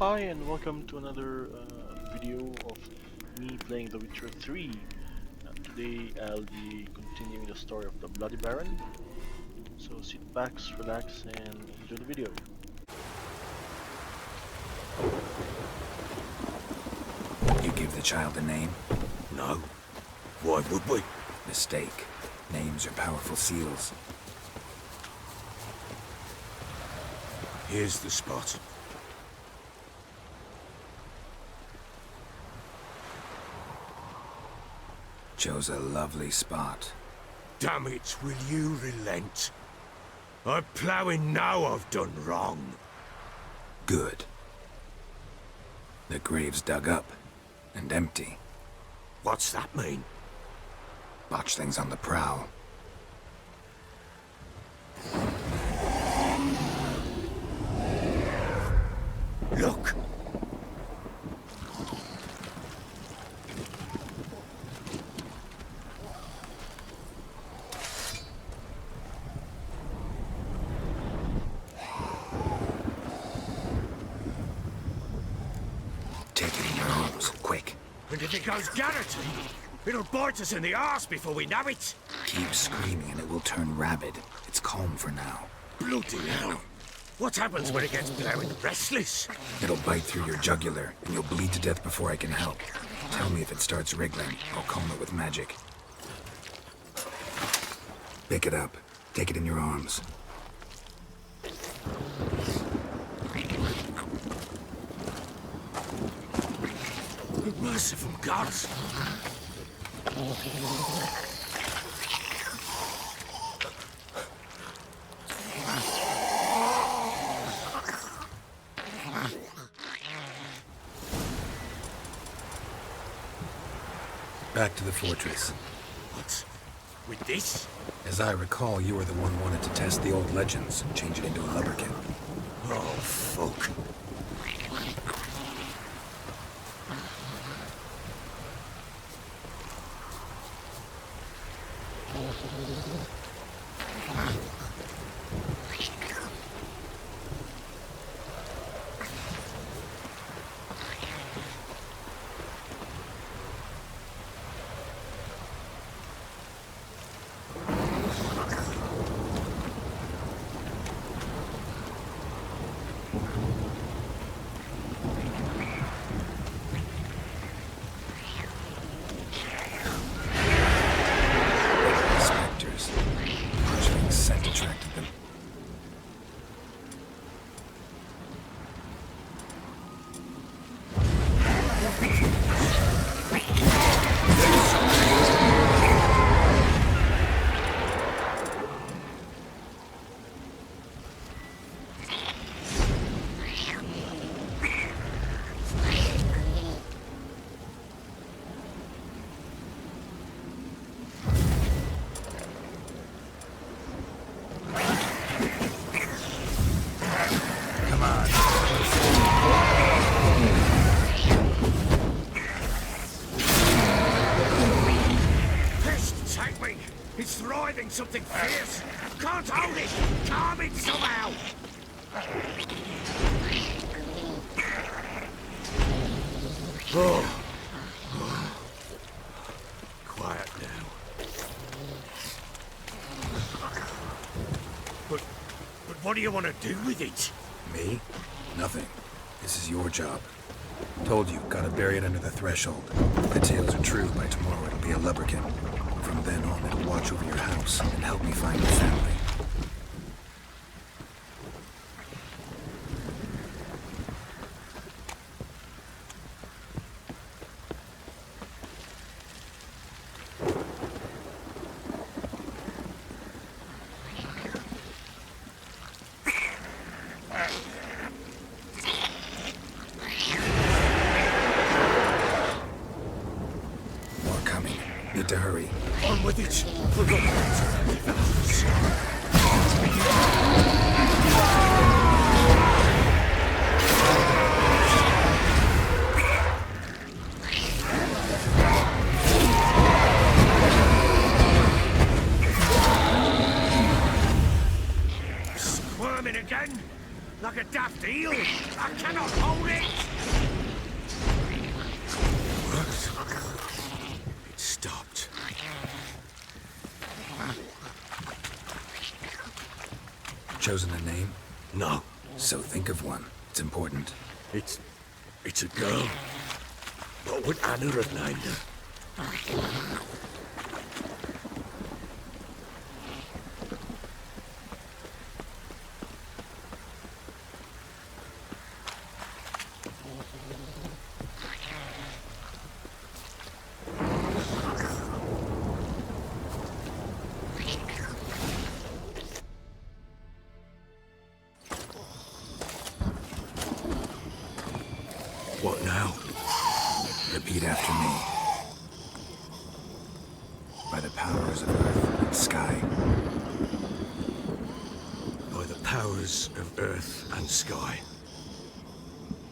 Hi and welcome to another video of me playing The Witcher 3. Today I'll be continuing the story of the Bloody Baron. So sit back, relax and enjoy the video. You give the child a name? No. Why would we? Mistake. Names are powerful seals. Here's the spot. Chose a lovely spot. Damn it, will you relent? I'm ploughing now I've done wrong. Good. The grave's dug up and empty. What's that mean? Botchling's on the prowl. Look! Take it in your arms, quick. And if it goes garroty, it'll bite us in the arse before we know it. Keep screaming and it will turn rabid. It's calm for now. Bloody hell. What happens when it gets blowing restless? It'll bite through your jugular and you'll bleed to death before I can help. Tell me if it starts wriggling. I'll calm it with magic. Pick it up. Take it in your arms. Merciful gods! Back to the fortress. What? With this? As I recall, you were the one wanted to test the old legends, change it into a Lubberkin. Oh, fuck. Spectres. Botchling's scent attracted them. Come on. Pest take me! It's thriving something fierce! Can't hold it! Calm it somehow! Oh. Quiet now. But what do you want to do with it? Me? Nothing. This is your job. Told you, gotta bury it under the threshold. If the tales are true, by tomorrow it'll be a Lubberkin. From then on, it'll watch over your house and help me find your family. More coming. Need to hurry. On with it! like a daft eel. I cannot hold it! It stopped. Chosen a name? No, So think of one. It's important. it's a girl. What would Anna have named her? What now? Repeat after me. By the powers of earth and sky. By the powers of earth and sky.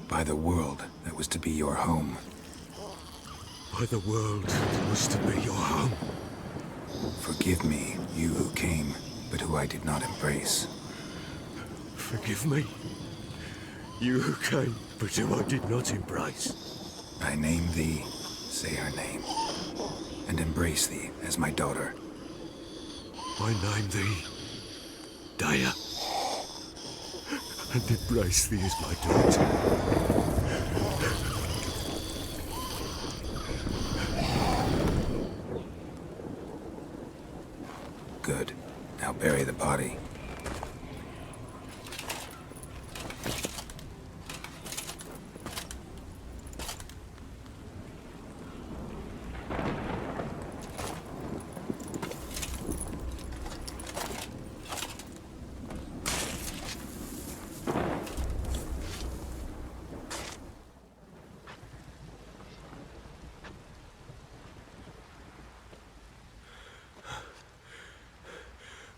By the world that was to be your home. By the world that was to be your home. Forgive me, you who came, but who I did not embrace. Forgive me. You who came, but who I did not embrace. I name thee, say her name, and embrace thee as my daughter. I name thee Dea, and embrace thee as my daughter. Good. Now bury the body.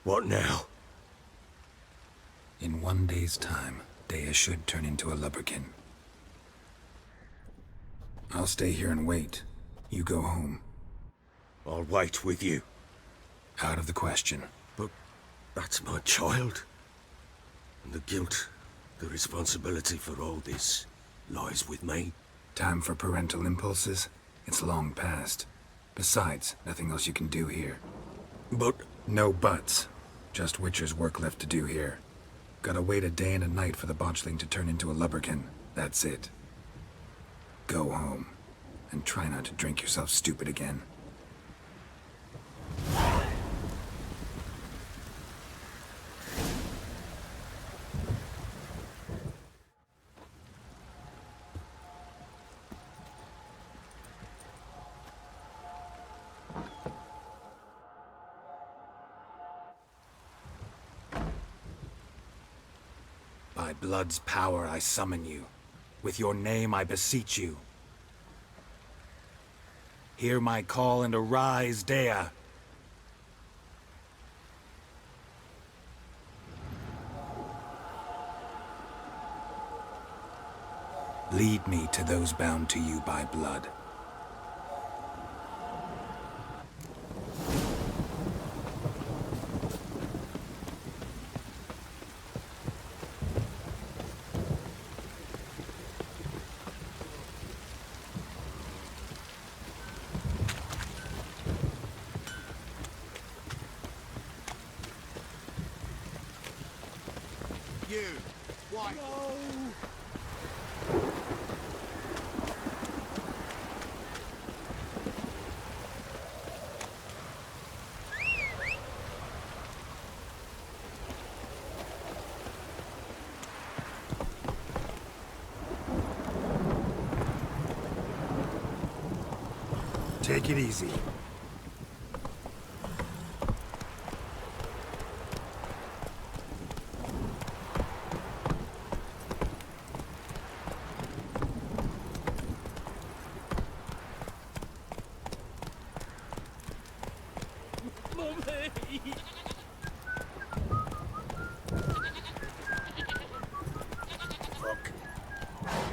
What now? In 1 day's time, Dea should turn into a Lubberkin. I'll stay here and wait. You go home. I'll wait with you. Out of the question. But that's my child. And the guilt, the responsibility for all this lies with me. Time for parental impulses? It's long past. Besides, nothing else you can do here. But No buts. Just Witcher's work left to do here. Gotta wait a day and a night for the Botchling to turn into a Lubberkin. That's it. Go home. And try not to drink yourself stupid again. By blood's power I summon you. With your name I beseech you. Hear my call and arise, Dea. Lead me to those bound to you by blood. you, why? Take it easy.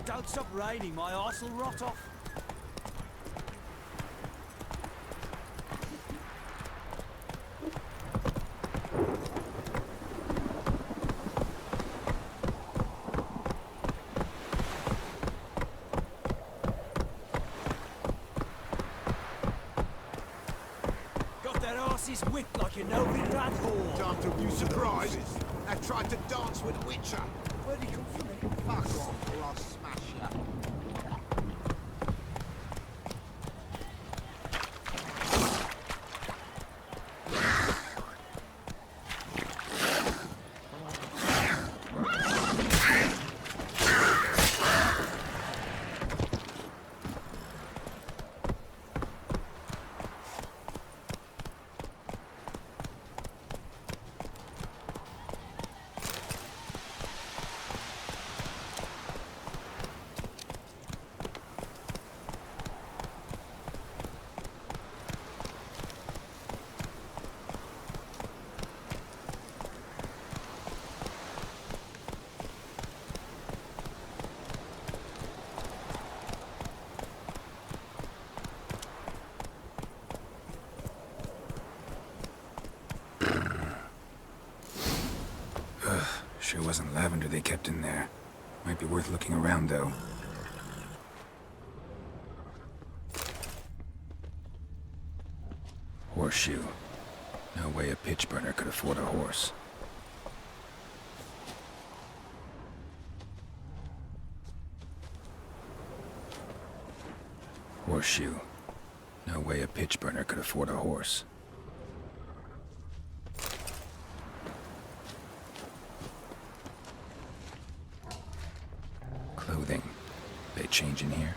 Don't stop raining, my arse will rot off. this whip like you know the rat whore. Time to view surprises. I tried to dance with a witcher. Where'd he come from? Fuck off or I'll smash you. Sure wasn't lavender they kept in there. Might be worth looking around, though. Horseshoe. No way a pitch burner could afford a horse. Horseshoe. No way a pitch burner could afford a horse. Clothing. They change in here?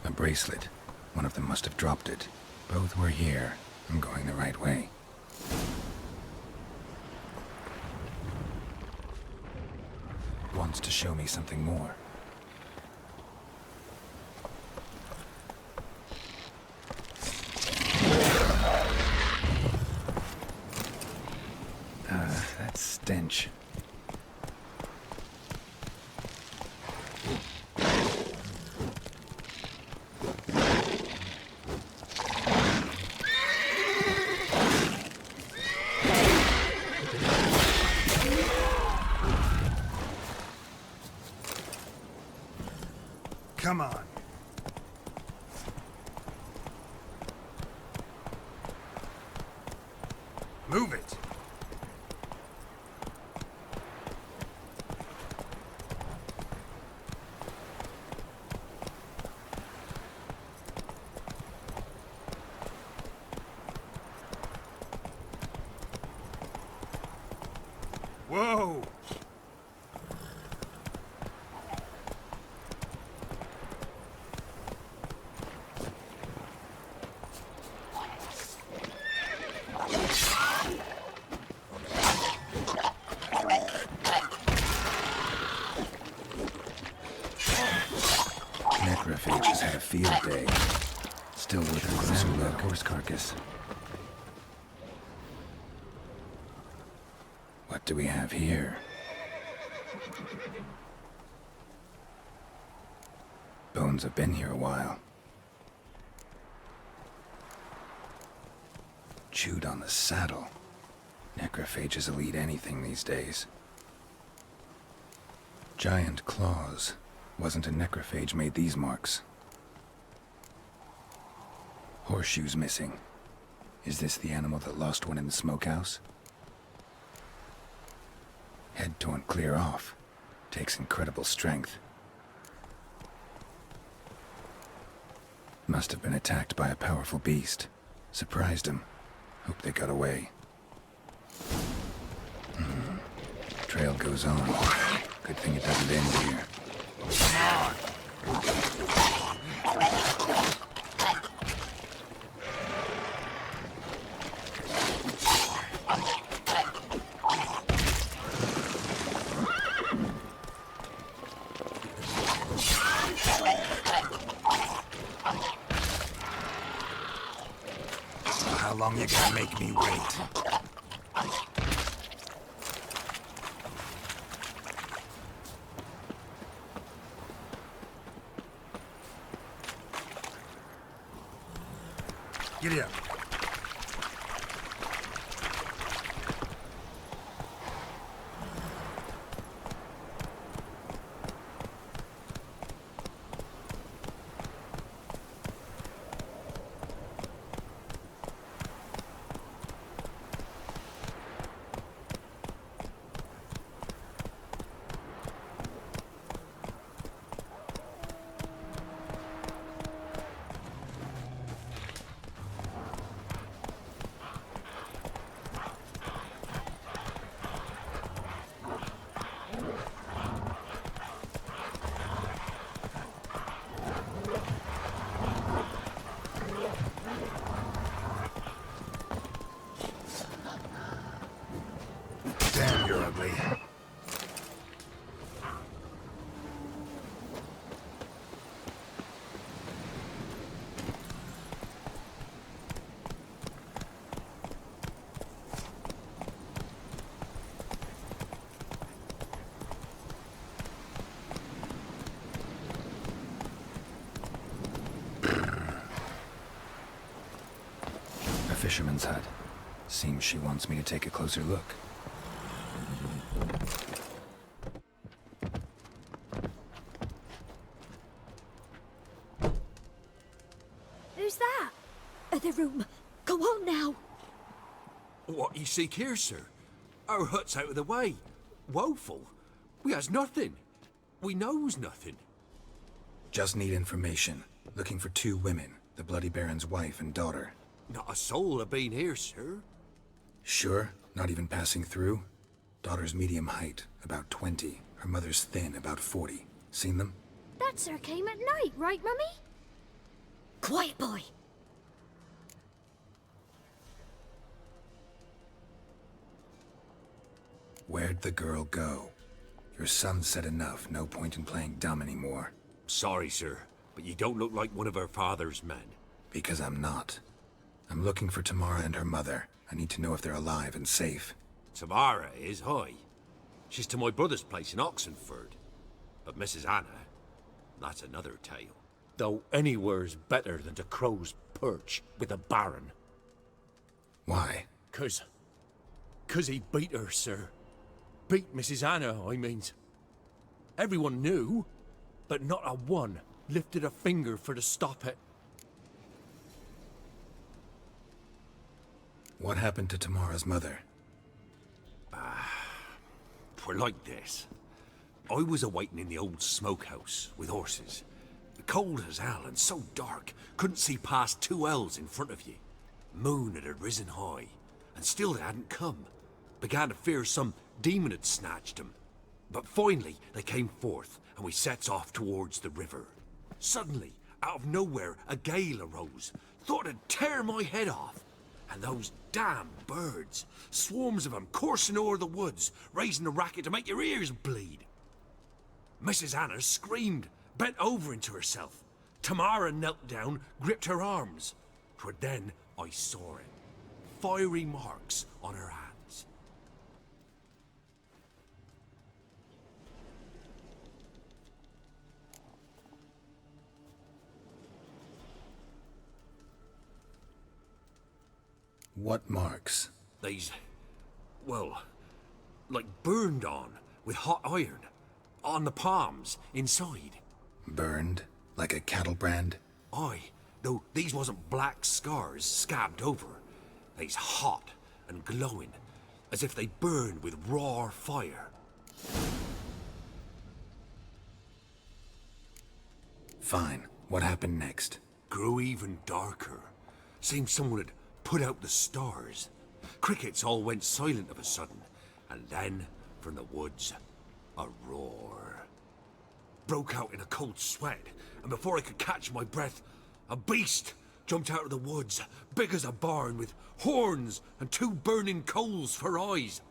A bracelet. One of them must have dropped it. Both were here. I'm going the right way. Wants to show me something more. That stench. Come on. Move it. Whoa! Necrophage has had a field day. Still worth a closer look. Horse carcass. What do we have here? Bones have been here a while. Chewed on the saddle. Necrophages will eat anything these days. Giant claws. Wasn't a necrophage made these marks. Horseshoes missing. Is this the animal that lost one in the smokehouse? Head torn clear off. Takes incredible strength. Must have been attacked by a powerful beast. Surprised him. Hope they got away. Trail goes on. Good thing it doesn't end here. long you gonna make me wait? Giddy up. Damn, you're ugly. A fisherman's hut. Seems she wants me to take a closer look. Who's that? The room. Go on now. What you seek here, sir? Our hut's out of the way. Woeful. We has nothing. We knows nothing. Just need information. Looking for 2 women, the Bloody Baron's wife and daughter. Not a soul have been here, sir. Sure? Not even passing through? Daughter's medium height, about 20. Her mother's thin, about 40. Seen them? That sir came at night, right, Mummy? Quiet, boy. Where'd the girl go? Your son said enough, no point in playing dumb anymore. Sorry, sir, but you don't look like one of our father's men. Because I'm not. I'm looking for Tamara and her mother. I need to know if they're alive and safe. Tamara is, hi. She's to my brother's place in Oxenford. But Mrs. Anna, that's another tale. Though anywhere's better than to crow's perch with a baron. Why? 'Cause he beat her, sir. Beat Mrs. Anna, I means. Everyone knew, but not a one lifted a finger for to stop it. What happened to Tamara's mother? Twere like this. I was awaiting in the old smokehouse with horses. Cold as hell and so dark, couldn't see past 2 ells in front of you. Moon had risen high, and still they hadn't come. Began to fear some demon had snatched them. But finally they came forth, and we sets off towards the river. Suddenly, out of nowhere, a gale arose. Thought it'd tear my head off. And those damn birds, swarms of them coursing o'er the woods, raising a racket to make your ears bleed. Mrs. Anna screamed, bent over into herself. Tamara knelt down, gripped her arms. 'Twere then I saw it. Fiery marks on her hands. What marks? They's, well, like burned on with hot iron. On the palms, inside. Burned? Like a cattle brand? Aye, though these wasn't black scars scabbed over. They's hot and glowing, as if they burned with raw fire. Fine. What happened next? Grew even darker. Seemed someone had put out the stars. Crickets all went silent of a sudden, and then, from the woods, a roar. Broke out in a cold sweat, and before I could catch my breath, a beast jumped out of the woods, big as a barn, with horns and 2 burning coals for eyes.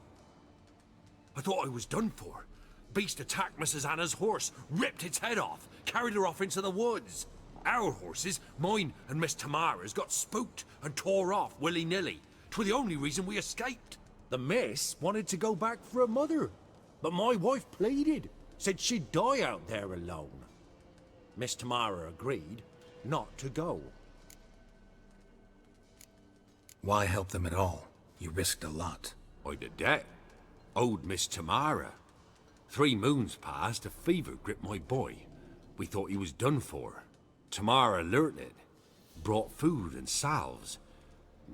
I thought I was done for. Beast attacked Mrs. Anna's horse, ripped its head off, carried her off into the woods. Our horses, mine and Miss Tamara's, got spooked and tore off willy-nilly. 'Twere the only reason we escaped. The miss wanted to go back for her mother, but my wife pleaded, said she'd die out there alone. Miss Tamara agreed not to go. Why help them at all? You risked a lot. I'd a debt. Owed Miss Tamara. 3 moons passed, a fever gripped my boy. We thought he was done for. Tamara alerted, brought food and salves.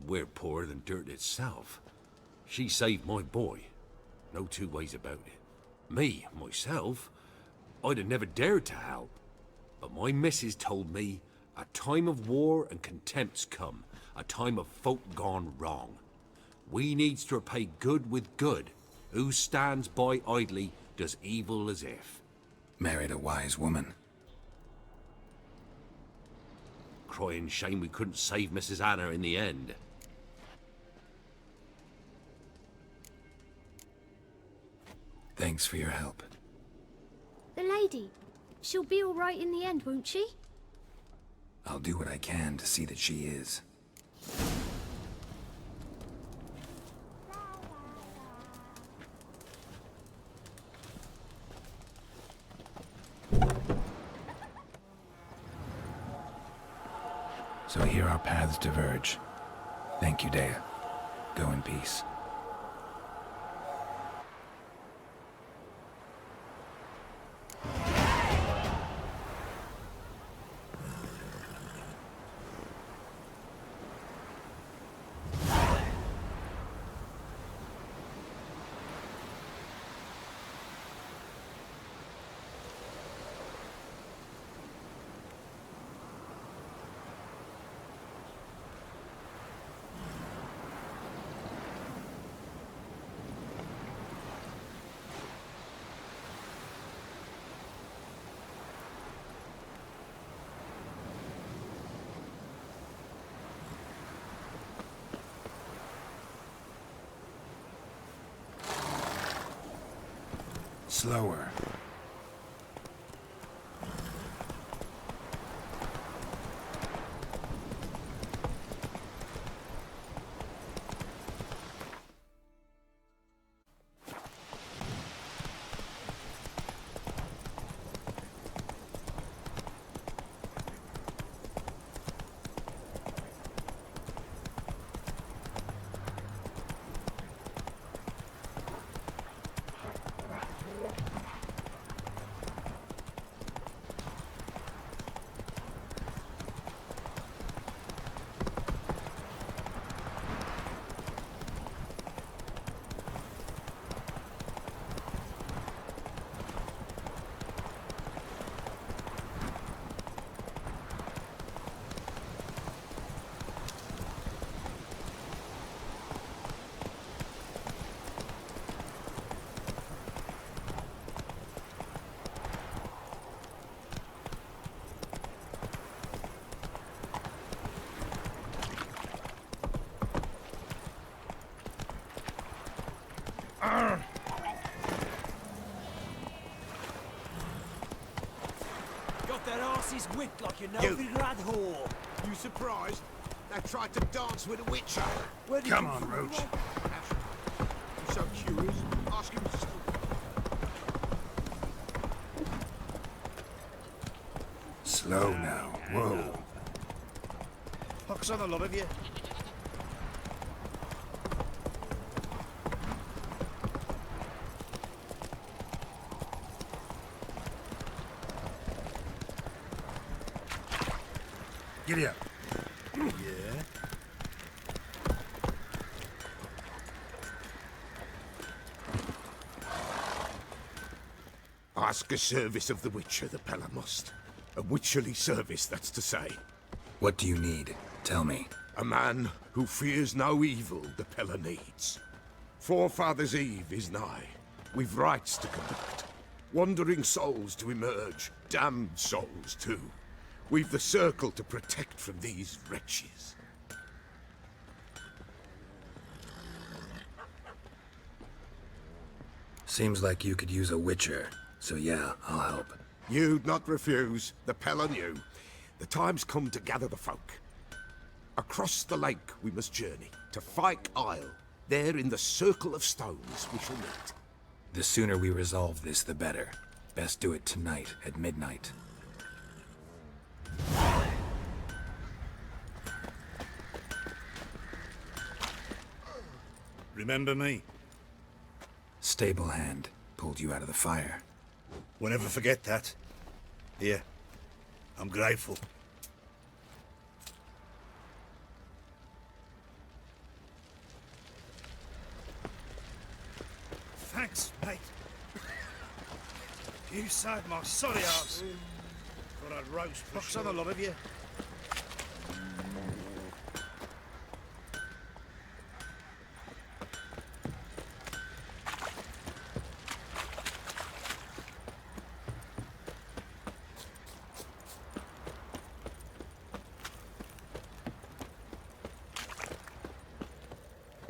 We're poorer than dirt itself. She saved my boy. No 2 ways about it. Me, myself, I'd have never dared to help. But my missus told me a time of war and contempt's come, a time of folk gone wrong. We needs to repay good with good. Who stands by idly does evil as if. Married a wise woman. Crying shame we couldn't save Mrs. Anna in the end. Thanks for your help. The lady. She'll be all right in the end, won't she? I'll do what I can to see that she is. So here our paths diverge. Thank you, Dea. Go in peace. Slower. Got that arse's whipped like you know You- the rad whore. You surprised? They tried to dance with a witcher. Where did Come you on, from? Roach. I'm so curious. Ask him to... Slow now. Whoa. Pox on the lot of you. Giddy up. Yeah? Ask a service of the Witcher, the Pella must. A witcherly service, that's to say. What do you need? Tell me. A man who fears no evil the Pella needs. Forefathers' Eve is nigh. We've rites to conduct. Wandering souls to emerge. Damned souls, too. We've the circle to protect from these wretches. Seems like you could use a witcher. So yeah, I'll help. You'd not refuse. The Pella knew. The time's come to gather the folk. Across the lake we must journey, to Fyke Isle. There in the circle of stones we shall meet. The sooner we resolve this, the better. Best do it tonight at midnight. Remember me? Stable hand pulled you out of the fire. Won't ever forget that. Here, I'm grateful. Thanks, mate. You saved my sorry ass. Thought I'd roast fucks on a lot of you.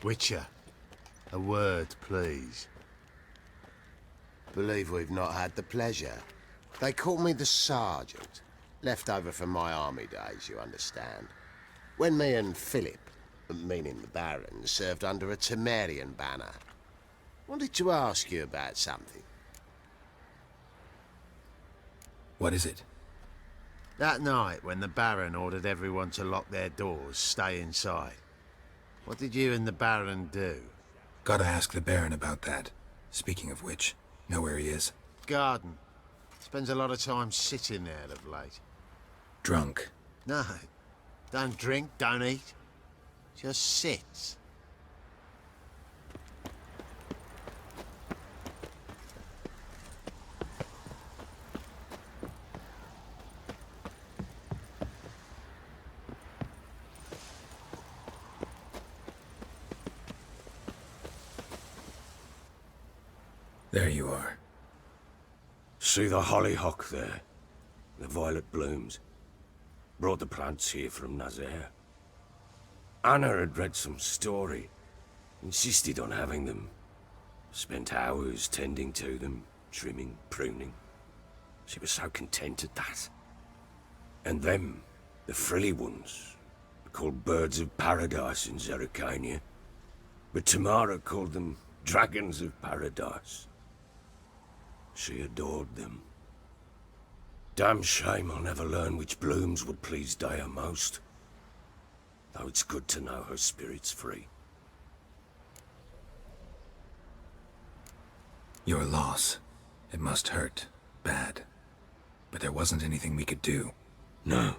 Witcher, a word, please. Believe we've not had the pleasure. They call me the Sergeant. Left over from my army days, you understand. When me and Philip, meaning the Baron, served under a Temerian banner. Wanted to ask you about something. What is it? That night when the Baron ordered everyone to lock their doors, stay inside. What did you and the Baron do? Gotta ask the Baron about that. Speaking of which, know where he is? Garden. Spends a lot of time sitting there of late. Drunk. No. Don't drink, don't eat. Just sits. There you are. See the hollyhock there? The violet blooms. Brought the plants here from Nazaire. Anna had read some story. Insisted on having them. Spent hours tending to them, trimming, pruning. She was so content at that. And them, the frilly ones, are called birds of paradise in Zerrikania. But Tamara called them dragons of paradise. She adored them. Damn shame I'll never learn which blooms would please Dea most. Though it's good to know her spirit's free. Your loss. It must hurt. Bad. But there wasn't anything we could do. No.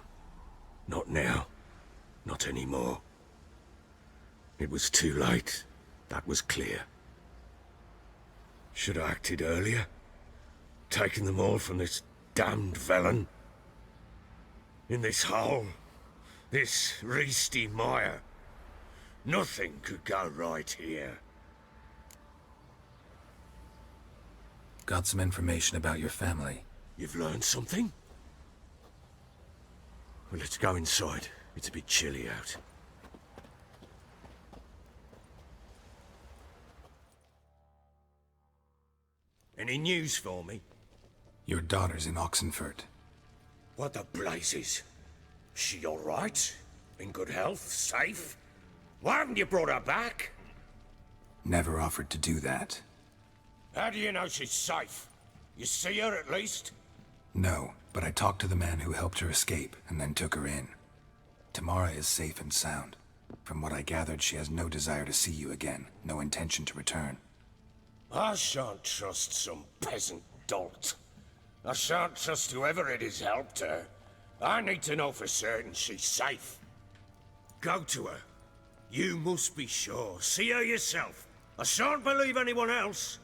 Not now. Not anymore. It was too late. That was clear. Should have acted earlier. Taken them all from this damned felon. In this hole. This reesty mire. Nothing could go right here. Got some information about your family. You've learned something? Well, let's go inside. It's a bit chilly out. Any news for me? Your daughter's in Oxenfurt. What the blazes? She all right? In good health? Safe? Why haven't you brought her back? Never offered to do that. How do you know she's safe? You see her at least? No, but I talked to the man who helped her escape and then took her in. Tamara is safe and sound. From what I gathered, she has no desire to see you again, no intention to return. I shan't trust some peasant dolt. I shan't trust whoever it is helped her. I need to know for certain she's safe. Go to her. You must be sure. See her yourself. I shan't believe anyone else.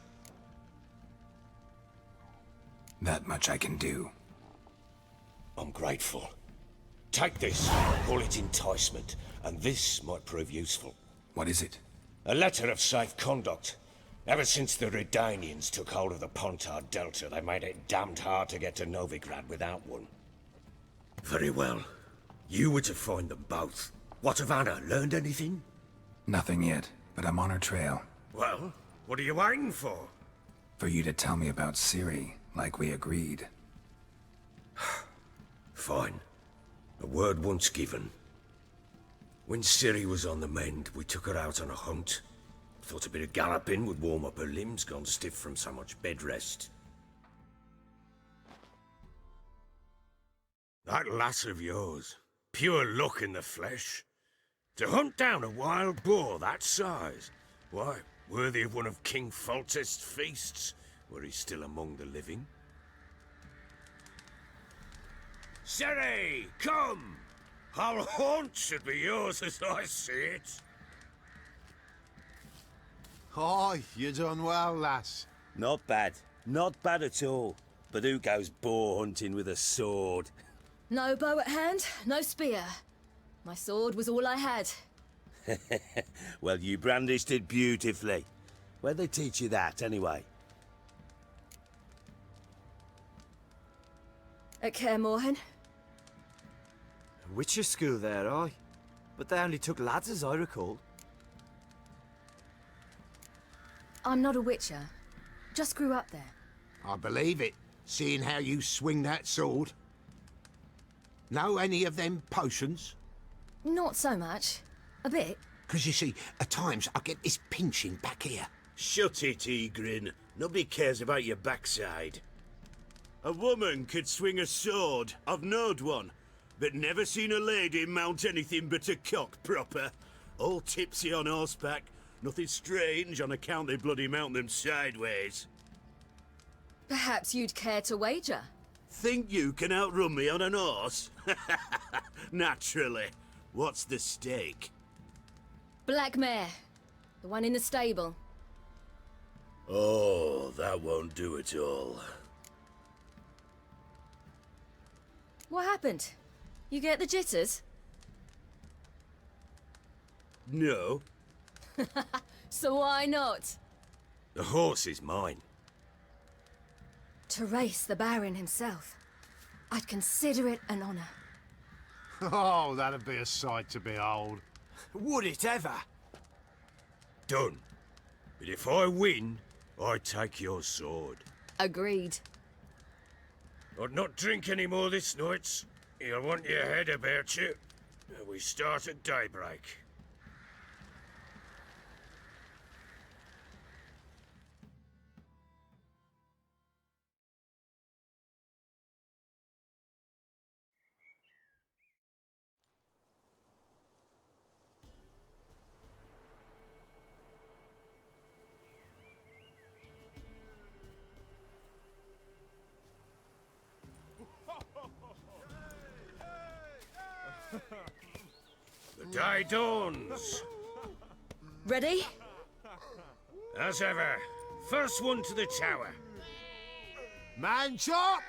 That much I can do. I'm grateful. Take this. Call it enticement. And this might prove useful. What is it? A letter of safe conduct. Ever since the Redanians took hold of the Pontard Delta, they made it damned hard to get to Novigrad without one. Very well. You were to find them both. What of Anna? Learned anything? Nothing yet, but I'm on her trail. Well, what are you waiting for? For you to tell me about Ciri, like we agreed. Fine. A word once given. When Ciri was on the mend, we took her out on a hunt. Thought a bit of galloping would warm up her limbs, gone stiff from so much bed rest. That lass of yours, pure luck in the flesh. To hunt down a wild boar that size, why, worthy of one of King Foltest's feasts, were he still among the living. Ciri, come! Our haunt should be yours as I see it. Aye, you done well, lass. Not bad. Not bad at all. But who goes boar hunting with a sword? No bow at hand, no spear. My sword was all I had. Well, you brandished it beautifully. Where'd they teach you that, anyway? At Kaer Morhen. Witcher school there, aye. But they only took lads, as I recall. I'm not a witcher. Just grew up there. I believe it, seeing how you swing that sword. Know any of them potions? Not so much. A bit. 'Cause you see, at times I get this pinching back here. Shut it, Egrin. Nobody cares about your backside. A woman could swing a sword. I've knowed one. But never seen a lady mount anything but a cock proper. All tipsy on horseback. Nothing strange on account they bloody mount them sideways. Perhaps you'd care to wager? Think you can outrun me on an horse? Naturally. What's the stake? Black mare. The one in the stable. Oh, that won't do it all. What happened? You get the jitters? No. So why not? The horse is mine. To race the Baron himself. I'd consider it an honor. Oh, that'd be a sight to behold. Would it ever? Done. But if I win, I take your sword. Agreed. I'd not drink any more this night. You'll want your head about you. We start at daybreak. The day dawns. Ready? As ever, first one to the tower. Man chop!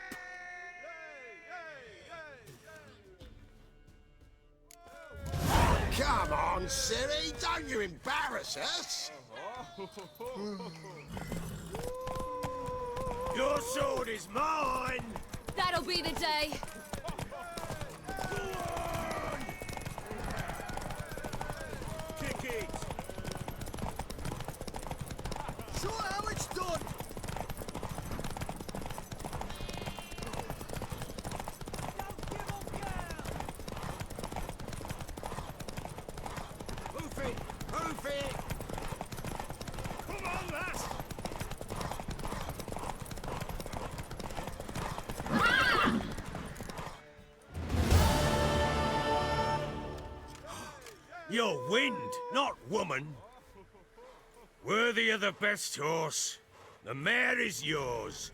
Come on, Ciri, don't you embarrass us! Your sword is mine! That'll be the day. Kick it! Show how it's done! Hoof it! Hoof it! Come on, lass! You're wind, not woman. Worthy of the best horse. The mare is yours.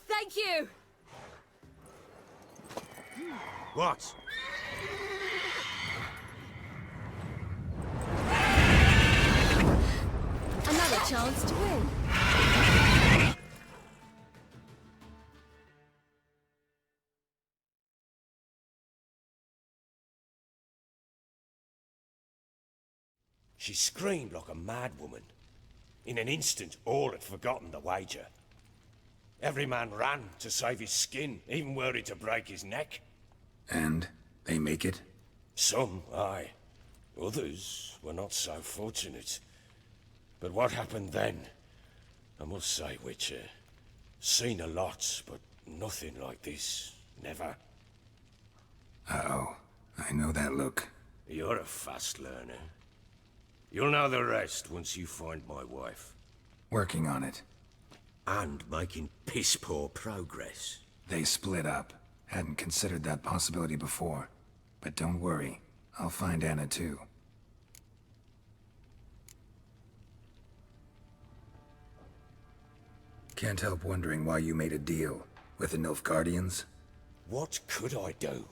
Thank you. What? Another chance to win. She screamed like a mad woman. In an instant, all had forgotten the wager. Every man ran to save his skin, even were it to break his neck. And they make it? Some, aye. Others were not so fortunate. But what happened then? I must say, Witcher, seen a lot, but nothing like this. Never. Uh-oh. I know that look. You're a fast learner. You'll know the rest once you find my wife. Working on it. And making piss-poor progress. They split up. Hadn't considered that possibility before. But don't worry. I'll find Anna too. Can't help wondering why you made a deal with the Nilfgaardians. What could I do?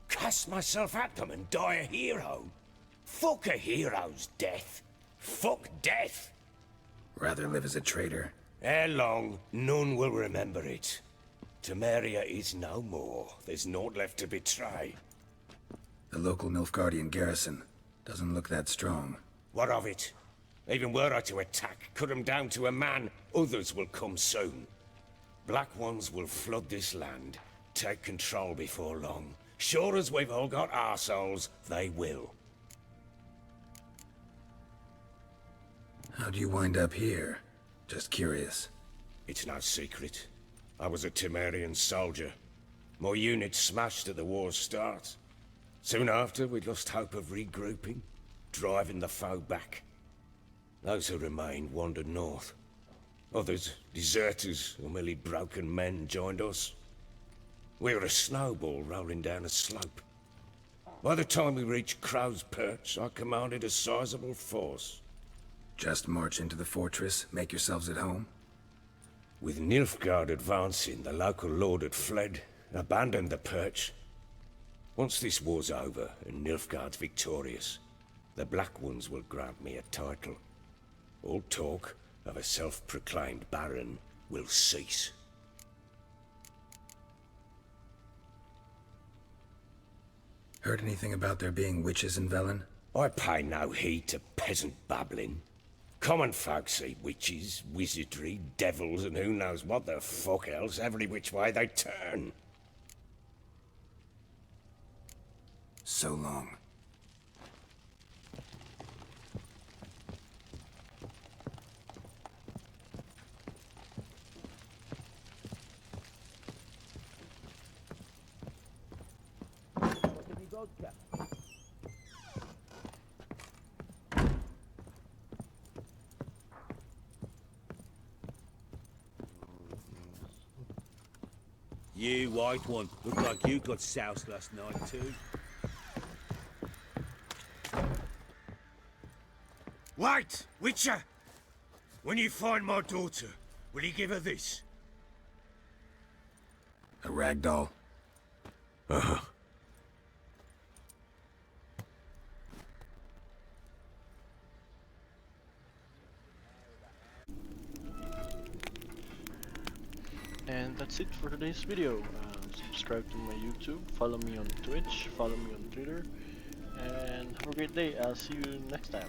Cast myself at them and die a hero? Fuck a hero's death. Fuck death. Rather live as a traitor. Ere long, none will remember it. Temeria is no more. There's naught left to betray. The local Nilfgaardian garrison doesn't look that strong. What of it? Even were I to attack, cut them down to a man, others will come soon. Black Ones will flood this land, take control before long. Sure as we've all got arseholes, they will. How'd you wind up here? Just curious. It's no secret. I was a Temerian soldier. My unit smashed at the war's start. Soon after, we lost hope of regrouping, driving the foe back. Those who remained wandered north. Others, deserters or merely broken men, joined us. We were a snowball rolling down a slope. By the time we reached Crow's Perch, I commanded a sizable force. Just march into the fortress, make yourselves at home? With Nilfgaard advancing, the local lord had fled, abandoned the Perch. Once this war's over and Nilfgaard's victorious, the Black Ones will grant me a title. All talk of a self-proclaimed Baron will cease. Heard anything about there being witches in Velen? I pay no heed to peasant babbling. Common folk see witches, wizardry, devils, and who knows what the fuck else every which way they turn. So long. You white one, look like you got soused last night too. Wait, Witcher! When you find my daughter, will you give her this? A ragdoll? Uh-huh. And that's it for today's video. Subscribe to my YouTube, follow me on Twitch, follow me on Twitter, and have a great day. I'll see you next time.